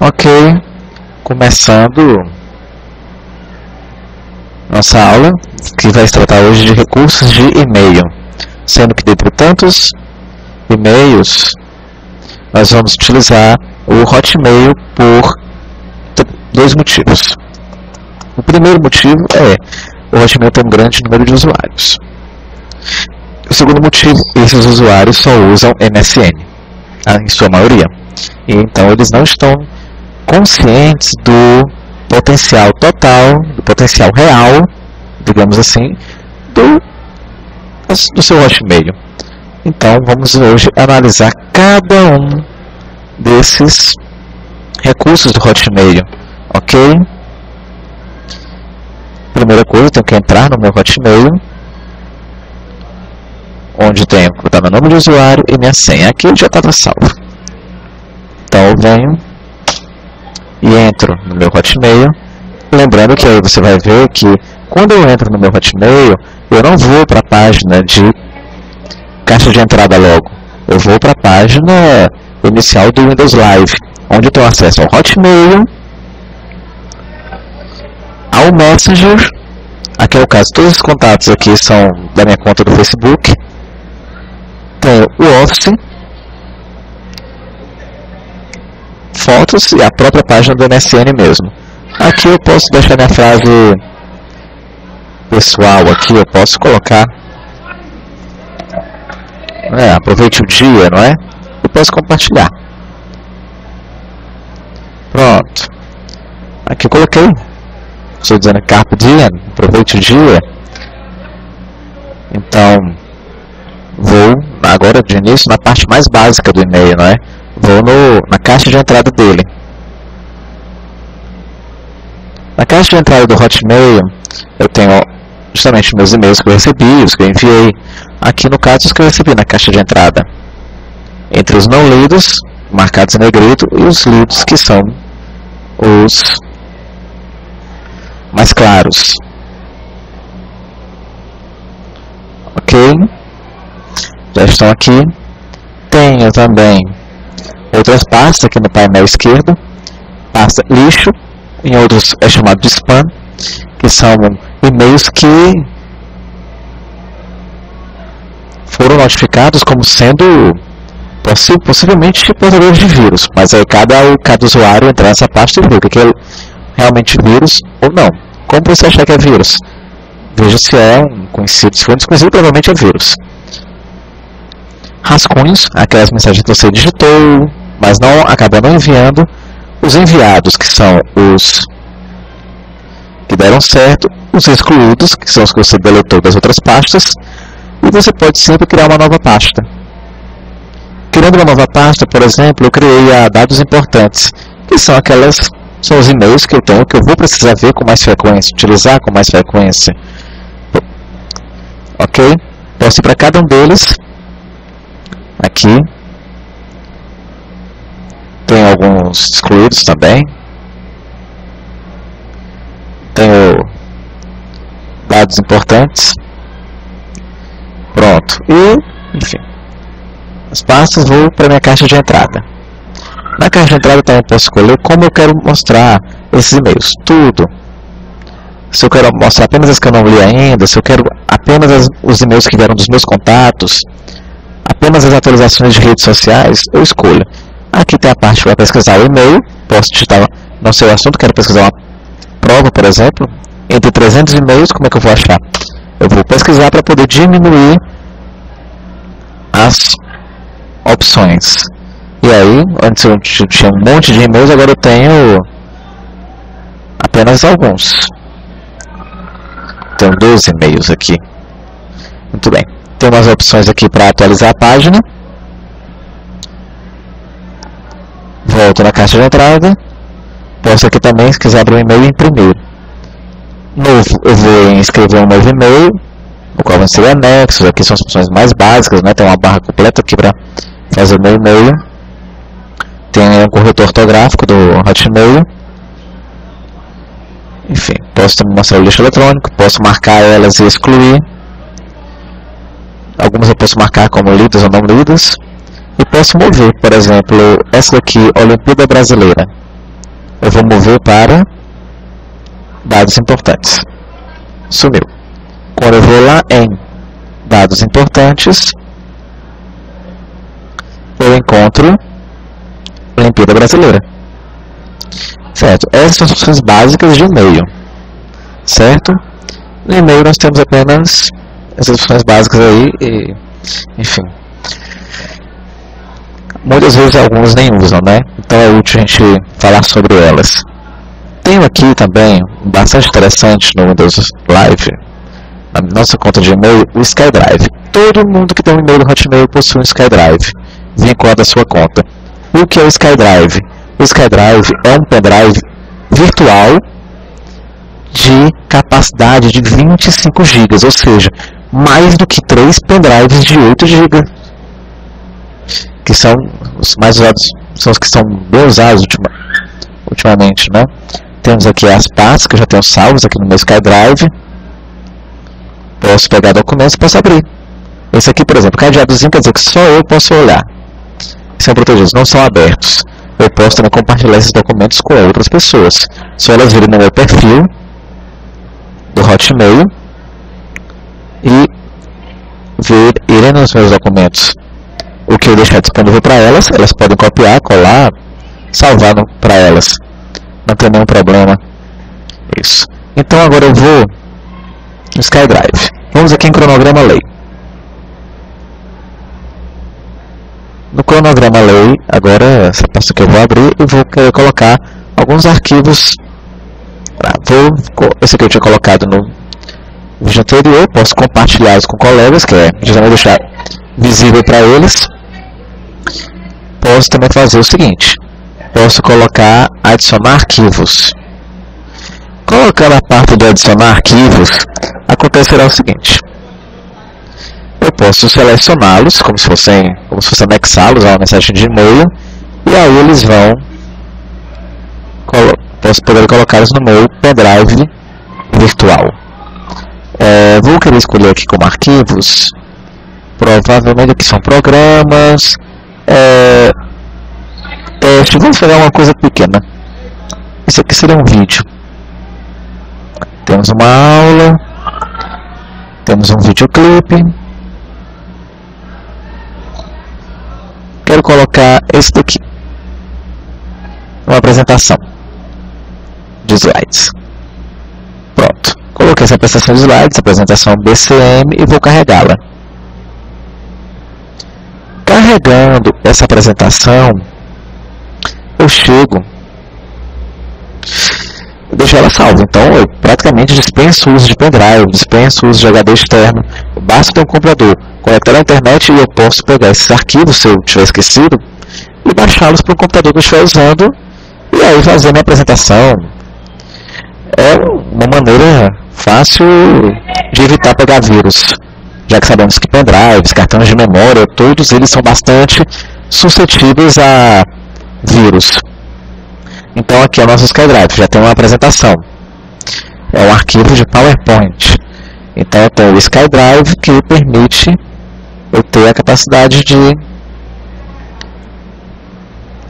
Ok, começando nossa aula, que vai se tratar hoje de recursos de e-mail, sendo que dentre tantos e-mails, nós vamos utilizar o Hotmail por dois motivos. O primeiro motivo é o Hotmail tem um grande número de usuários. O segundo motivo, esses usuários só usam MSN, em sua maioria. E então eles não estão conscientes do potencial total, do potencial real, digamos assim, do seu Hotmail. Então vamos hoje analisar cada um desses recursos do Hotmail, ok? Primeira coisa, eu tenho que entrar no meu Hotmail, onde tenho que botar meu nome de usuário e minha senha. Aqui já estava salvo. Então eu venho e entro no meu Hotmail. Lembrando que aí você vai ver que quando eu entro no meu Hotmail, eu não vou para a página de caixa de entrada logo. Eu vou para a página inicial do Windows Live, onde eu tenho acesso ao Hotmail, ao Messenger. Aqui é o caso, todos os contatos aqui são da minha conta do Facebook. Tenho o Office, fotos e a própria página do MSN mesmo. Aqui eu posso deixar minha frase pessoal, aqui eu posso colocar aproveite o dia, não é? Eu posso compartilhar. Pronto. Aqui eu coloquei, estou dizendo Carpe Diem, aproveite o dia. Então vou agora de início na parte mais básica do e-mail, não é? Vou na caixa de entrada dele. Na caixa de entrada do Hotmail, eu tenho justamente meus e-mails que eu recebi, os que eu enviei. Aqui no caso, os que eu recebi na caixa de entrada. Entre os não lidos, marcados em negrito, e os lidos, que são os mais claros. Ok? Já estão aqui. Tenho também outras pastas aqui no painel esquerdo. Pasta lixo, em outros é chamado de spam, que são e-mails que foram notificados como sendo possivelmente portadores de vírus, mas aí cada usuário entra nessa pasta e vê o que é realmente vírus ou não. Como você achar que é vírus? Veja se é um conhecido, se for um desconhecido, provavelmente é vírus. Rascunhos, aquelas mensagens que você digitou, mas não acabou não enviando. Os enviados, que são os que deram certo. Os excluídos, que são os que você deletou das outras pastas. E você pode sempre criar uma nova pasta. Criando uma nova pasta, por exemplo, eu criei a dados importantes, que são são os e-mails que eu tenho, que eu vou precisar ver com mais frequência, utilizar com mais frequência. Ok? Posso ir para cada um deles. Aqui. Tem alguns excluídos também. Tenho dados importantes. Pronto. E, enfim, as pastas vou para minha caixa de entrada. Na caixa de entrada também posso escolher como eu quero mostrar esses e-mails. Tudo. Se eu quero mostrar apenas as que eu não li ainda, se eu quero apenas os e-mails que vieram dos meus contatos, apenas as atualizações de redes sociais, eu escolho. Aqui tem a parte para pesquisar o e-mail. Posso digitar, não sei o assunto, quero pesquisar uma prova, por exemplo. Entre 300 e-mails, como é que eu vou achar? Eu vou pesquisar para poder diminuir as opções. E aí, antes eu tinha um monte de e-mails, agora eu tenho apenas alguns. Tenho 12 e-mails aqui. Muito bem. Tem umas opções aqui para atualizar a página. Volto na caixa de entrada. Posso aqui também, se quiser abrir um e-mail, imprimir. Novo, eu vou escrever um novo e-mail, no qual vão ser anexos. Aqui são as opções mais básicas, né? Tem uma barra completa aqui para fazer o meu e-mail. Tem um corretor ortográfico do Hotmail. Enfim, posso também mostrar o lixo eletrônico, posso marcar elas e excluir. Algumas eu posso marcar como lidas ou não lidas. E posso mover, por exemplo, essa daqui, Olimpíada Brasileira. eu vou mover para dados importantes. Sumiu. Quando eu vou lá em dados importantes, eu encontro Olimpíada Brasileira. Certo? Essas são as funções básicas de e-mail. Certo? No e-mail nós temos apenas essas funções básicas aí, e, enfim. Muitas vezes alguns nem usam, né? Então é útil a gente falar sobre elas. Tenho aqui também, bastante interessante no Windows Live, na nossa conta de e-mail, o SkyDrive. Todo mundo que tem um e-mail do Hotmail possui um SkyDrive vinculado à sua conta. O que é o SkyDrive? O SkyDrive é um pendrive virtual de capacidade de 25 GB, ou seja, mais do que 3 pendrives de 8 GB, que são os mais usados, são os que são bem usados ultimamente, né? Temos aqui as pastas que eu já tenho salvos aqui no meu SkyDrive. Posso pegar documentos e posso abrir. Esse aqui, por exemplo, cadeadozinho quer dizer que só eu posso olhar. São protegidos, não são abertos. Eu posso também compartilhar esses documentos com outras pessoas. Só elas virem no meu perfil do Hotmail e irem nos meus documentos. O que eu deixar disponível para elas, elas podem copiar, colar, salvar para elas. Não tem nenhum problema. Isso. Então agora eu vou no SkyDrive. Vamos aqui em cronograma lei. No cronograma lei, agora essa pasta que eu vou abrir e vou querer colocar alguns arquivos. Esse aqui eu tinha colocado no vídeo anterior, posso compartilhá-los com colegas, que é justamente deixar visível para eles. Posso também fazer o seguinte, posso colocar adicionar arquivos. Colocando a parte do adicionar arquivos, acontecerá o seguinte. Eu posso selecioná-los como se fosse anexá-los a uma mensagem de e-mail, e aí eles vão, posso poder colocá-los no meu pendrive virtual. Vou querer escolher aqui como arquivos, provavelmente aqui são programas, teste, vamos pegar uma coisa pequena. Isso aqui seria um vídeo. Temos uma aula, temos um videoclipe. Quero colocar esse daqui, uma apresentação de slides. Pronto, coloquei essa apresentação de slides, apresentação BCM e vou carregá-la. Carregando essa apresentação, eu chego, deixo ela salva. Então eu praticamente dispenso o uso de pendrive, dispenso o uso de HD externo. Basta ter um computador conectado à internet e eu posso pegar esses arquivos, se eu tiver esquecido, e baixá-los para o computador que eu estiver usando, e aí fazer minha apresentação. É uma maneira fácil de evitar pegar vírus, já que sabemos que pendrives, cartões de memória, todos eles são bastante suscetíveis a vírus. Então aqui é o nosso SkyDrive, já tem uma apresentação. É um arquivo de PowerPoint. Então eu tenho o SkyDrive que permite eu ter a capacidade de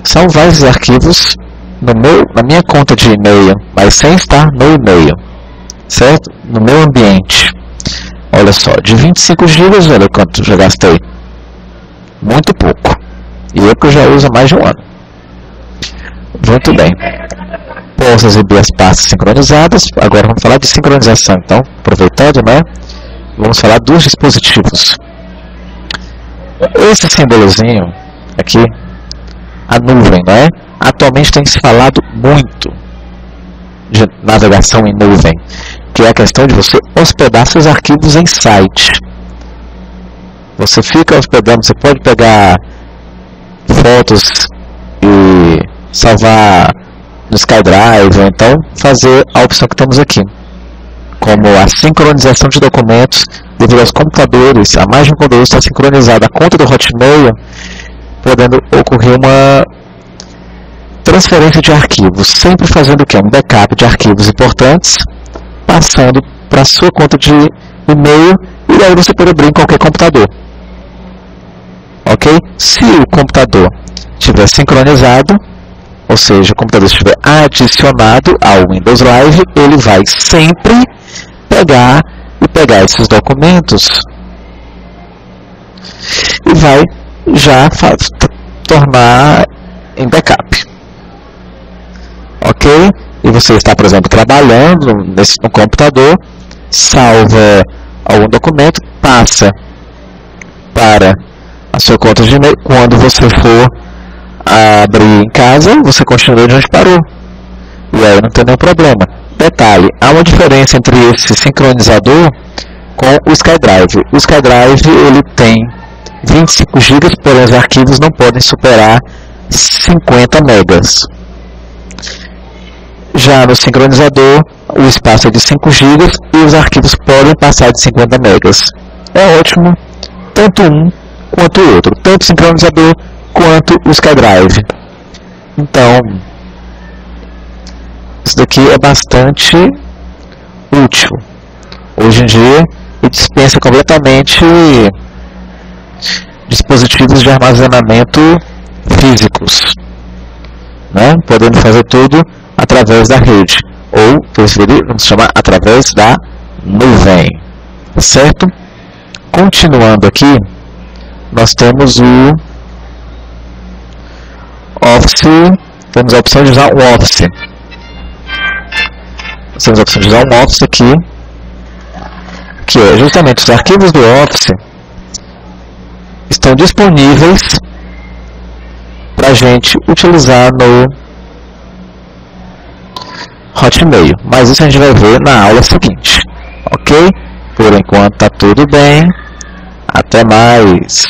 salvar esses arquivos na minha conta de e-mail, mas sem estar no e-mail, certo? No meu ambiente. Olha só, de 25 GB, olha quanto já gastei. Muito pouco. E eu que já uso há mais de um ano. Muito bem. Posso exibir as pastas sincronizadas. Agora vamos falar de sincronização. Então, aproveitando, né? Vamos falar dos dispositivos. Esse símbolozinho aqui, a nuvem, né? Atualmente tem se falado muito de navegação em nuvem, que é a questão de você hospedar seus arquivos em site. Você fica hospedando, você pode pegar fotos e salvar no SkyDrive, ou então fazer a opção que temos aqui, como a sincronização de documentos devido aos computadores. A mais de um computador está sincronizada a conta do Hotmail, podendo ocorrer uma transferência de arquivos, sempre fazendo o que? Um backup de arquivos importantes, passando para a sua conta de e-mail, e aí você pode abrir em qualquer computador. Ok? Se o computador estiver sincronizado, ou seja, o computador estiver adicionado ao Windows Live, ele vai sempre pegar esses documentos e vai já tornar em backup. Ok? E você está, por exemplo, trabalhando no computador, salva algum documento, passa para a sua conta de e-mail. Quando você for abrir em casa, você continua de onde parou. E aí não tem nenhum problema. Detalhe, há uma diferença entre esse sincronizador com o SkyDrive. O SkyDrive ele tem 25 GB, porém os arquivos não podem superar 50 megas. Já no sincronizador, o espaço é de 5 GB e os arquivos podem passar de 50 megas. É ótimo, tanto um quanto o outro, tanto o sincronizador quanto o SkyDrive. Então, isso daqui é bastante útil. Hoje em dia, ele dispensa completamente dispositivos de armazenamento físicos, né? Podendo fazer tudo através da rede, ou, vamos chamar, através da nuvem, certo? Continuando aqui, nós temos o Office, temos a opção de usar o Office. Nós temos a opção de usar um Office aqui, que é justamente os arquivos do Office estão disponíveis para a gente utilizar no Hotmail, mas isso a gente vai ver na aula seguinte, ok? Por enquanto tá tudo bem, até mais!